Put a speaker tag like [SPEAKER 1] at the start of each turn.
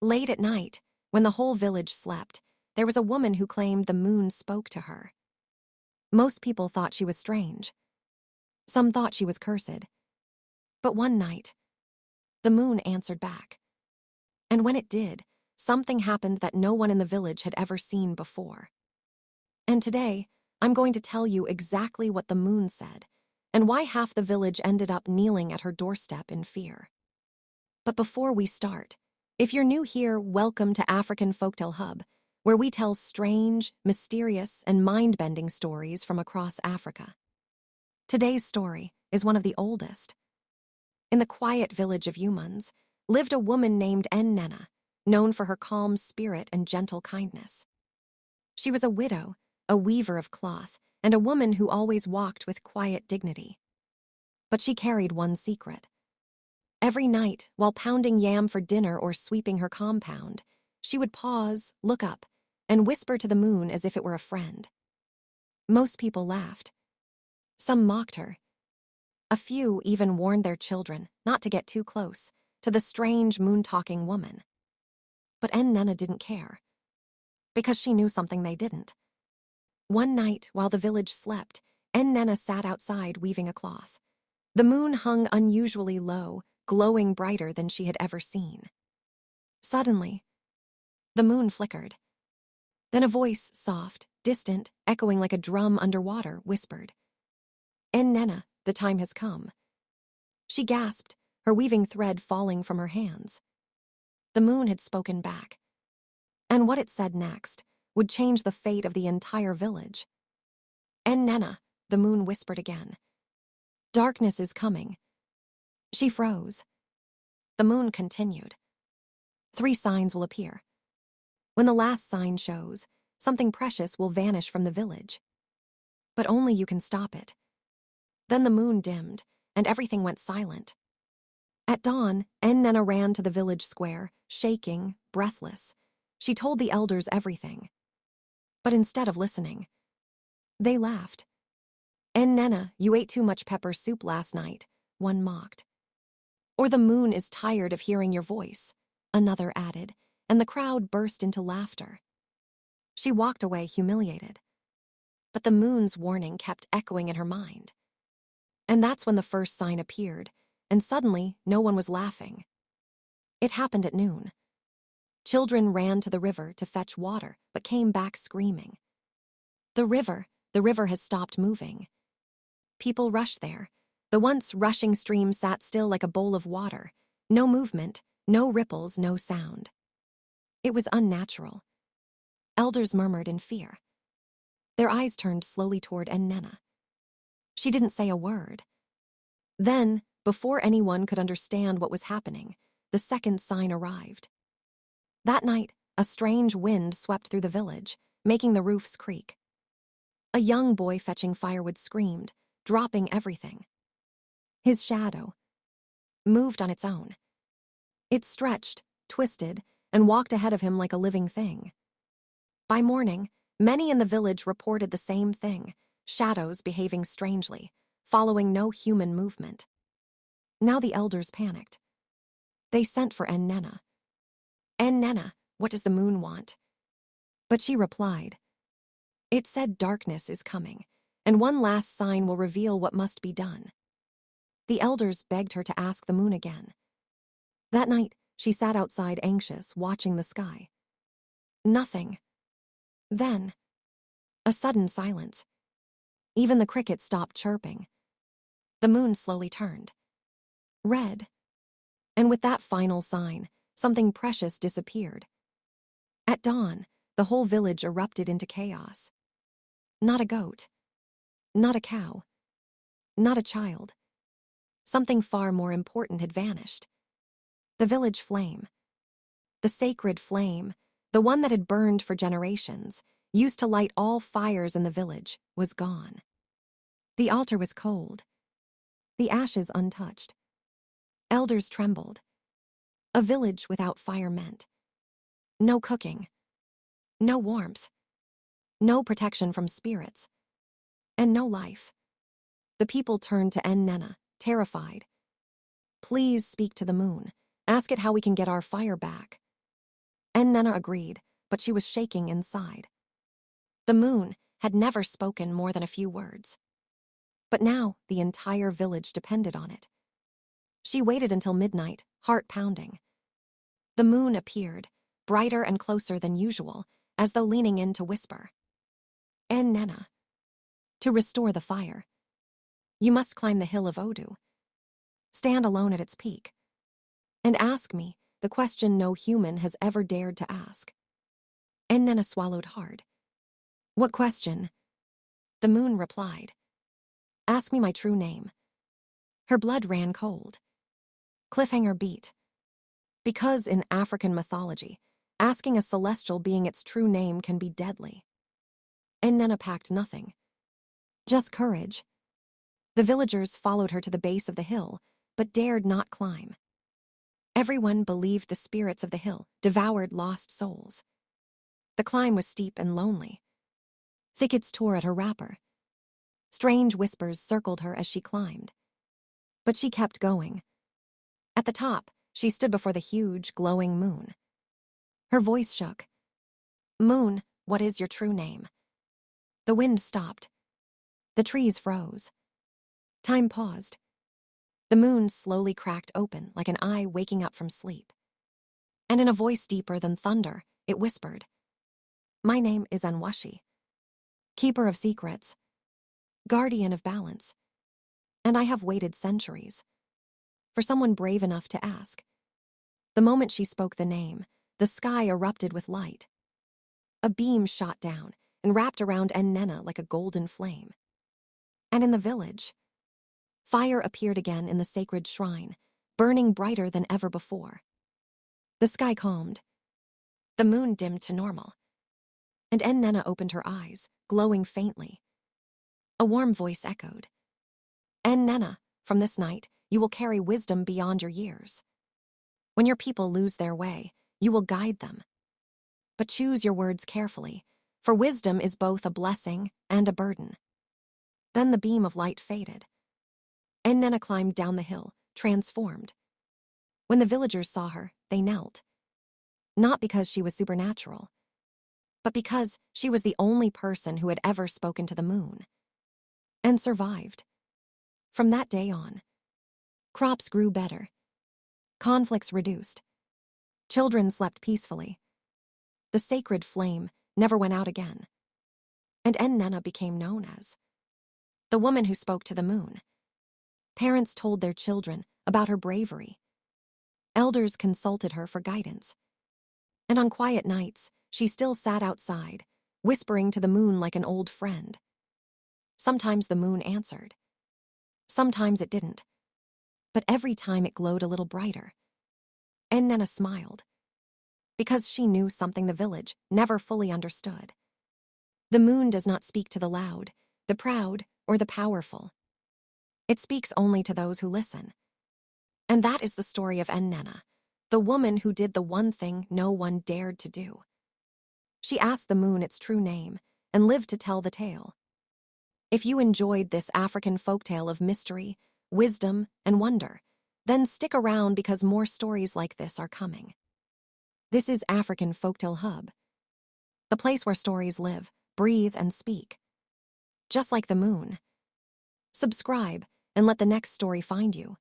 [SPEAKER 1] Late at night, when the whole village slept, there was a woman who claimed the moon spoke to her. Most people thought she was strange. Some thought she was cursed. But one night, the moon answered back. And when it did, something happened that no one in the village had ever seen before. And today, I'm going to tell you exactly what the moon said and why half the village ended up kneeling at her doorstep in fear. But before we start, if you're new here, welcome to African Folktale Hub, where we tell strange, mysterious, and mind-bending stories from across Africa. Today's story is one of the oldest. In the quiet village of Humans lived a woman named Nnenna, known for her calm spirit and gentle kindness. She was a widow, a weaver of cloth, and a woman who always walked with quiet dignity. But she carried one secret. Every night, while pounding yam for dinner or sweeping her compound, she would pause, look up, and whisper to the moon as if it were a friend. Most people laughed. Some mocked her. A few even warned their children not to get too close to the strange moon-talking woman. But Nnenna didn't care, because she knew something they didn't. One night, while the village slept, Nnenna sat outside weaving a cloth. The moon hung unusually low, glowing brighter than she had ever seen. Suddenly, the moon flickered. Then a voice, soft, distant, echoing like a drum underwater, whispered, "Nnenna, the time has come." She gasped, her weaving thread falling from her hands. The moon had spoken back. And what it said next would change the fate of the entire village. "Nnenna," the moon whispered again. "Darkness is coming." She froze. The moon continued. 3 signs will appear. When the last sign shows, something precious will vanish from the village. But only you can stop it. Then the moon dimmed, and everything went silent. At dawn, Nnenna ran to the village square, shaking, breathless. She told the elders everything. But instead of listening, they laughed. "Nnenna, you ate too much pepper soup last night," one mocked. "Or the moon is tired of hearing your voice," another added, and the crowd burst into laughter. She walked away humiliated. But the moon's warning kept echoing in her mind. And that's when the first sign appeared, and suddenly no one was laughing. It happened at noon. Children ran to the river to fetch water, but came back screaming. The river has stopped moving." People rushed there. The once rushing stream sat still like a bowl of water. No movement, no ripples, no sound. It was unnatural. Elders murmured in fear. Their eyes turned slowly toward Nnenna. She didn't say a word. Then, before anyone could understand what was happening, the second sign arrived. That night, a strange wind swept through the village, making the roofs creak. A young boy fetching firewood screamed, dropping everything. His shadow moved on its own. It stretched, twisted, and walked ahead of him like a living thing. By morning, many in the village reported the same thing, shadows behaving strangely, following no human movement. Now the elders panicked. They sent for Nnenna. "Nnenna, what does the moon want?" But she replied. It said darkness is coming, and one last sign will reveal what must be done. The elders begged her to ask the moon again. That night, she sat outside anxious, watching the sky. Nothing. Then, a sudden silence. Even the crickets stopped chirping. The moon slowly turned red. And with that final sign, something precious disappeared. At dawn, the whole village erupted into chaos. Not a goat. Not a cow. Not a child. Something far more important had vanished. The village flame. The sacred flame, the one that had burned for generations, used to light all fires in the village, was gone. The altar was cold. The ashes untouched. Elders trembled. A village without fire meant no cooking, no warmth, no protection from spirits, and no life. The people turned to Nnenna, terrified. "Please speak to the moon. Ask it how we can get our fire back." Nena agreed, but she was shaking inside. The moon had never spoken more than a few words. But now the entire village depended on it. She waited until midnight, heart pounding. The moon appeared, brighter and closer than usual, as though leaning in to whisper. Nena. To restore the fire, you must climb the hill of Odu. Stand alone at its peak. And ask me the question no human has ever dared to ask. Nena swallowed hard. What question? The moon replied. Ask me my true name. Her blood ran cold. Cliffhanger beat. Because in African mythology, asking a celestial being its true name can be deadly. Nena packed nothing. Just courage. The villagers followed her to the base of the hill, but dared not climb. Everyone believed the spirits of the hill devoured lost souls. The climb was steep and lonely. Thickets tore at her wrapper. Strange whispers circled her as she climbed. But she kept going. At the top, she stood before the huge, glowing moon. Her voice shook. Moon, what is your true name? The wind stopped. The trees froze. Time paused. The moon slowly cracked open like an eye waking up from sleep. And in a voice deeper than thunder, it whispered, My name is Anwashi, keeper of secrets, guardian of balance, and I have waited centuries for someone brave enough to ask. The moment she spoke the name, the sky erupted with light. A beam shot down and wrapped around Nena like a golden flame. And in the village, fire appeared again in the sacred shrine, burning brighter than ever before. The sky calmed. The moon dimmed to normal. And Nena opened her eyes, glowing faintly. A warm voice echoed. Nena, from this night, you will carry wisdom beyond your years. When your people lose their way, you will guide them. But choose your words carefully, for wisdom is both a blessing and a burden. Then the beam of light faded. Nena climbed down the hill, transformed. When the villagers saw her, they knelt. Not because she was supernatural, but because she was the only person who had ever spoken to the moon. And survived. From that day on, crops grew better. Conflicts reduced. Children slept peacefully. The sacred flame never went out again. And Nena became known as the woman who spoke to the moon. Parents told their children about her bravery. Elders consulted her for guidance. And on quiet nights, she still sat outside, whispering to the moon like an old friend. Sometimes the moon answered. Sometimes it didn't. But every time it glowed a little brighter. Nena smiled. Because she knew something the village never fully understood. The moon does not speak to the loud, the proud, or the powerful. It speaks only to those who listen. And that is the story of Nena, the woman who did the one thing no one dared to do. She asked the moon its true name and lived to tell the tale. If you enjoyed this African folktale of mystery, wisdom, and wonder, then stick around because more stories like this are coming. This is African Folktale Hub, the place where stories live, breathe, and speak. Just like the moon. Subscribe and let the next story find you.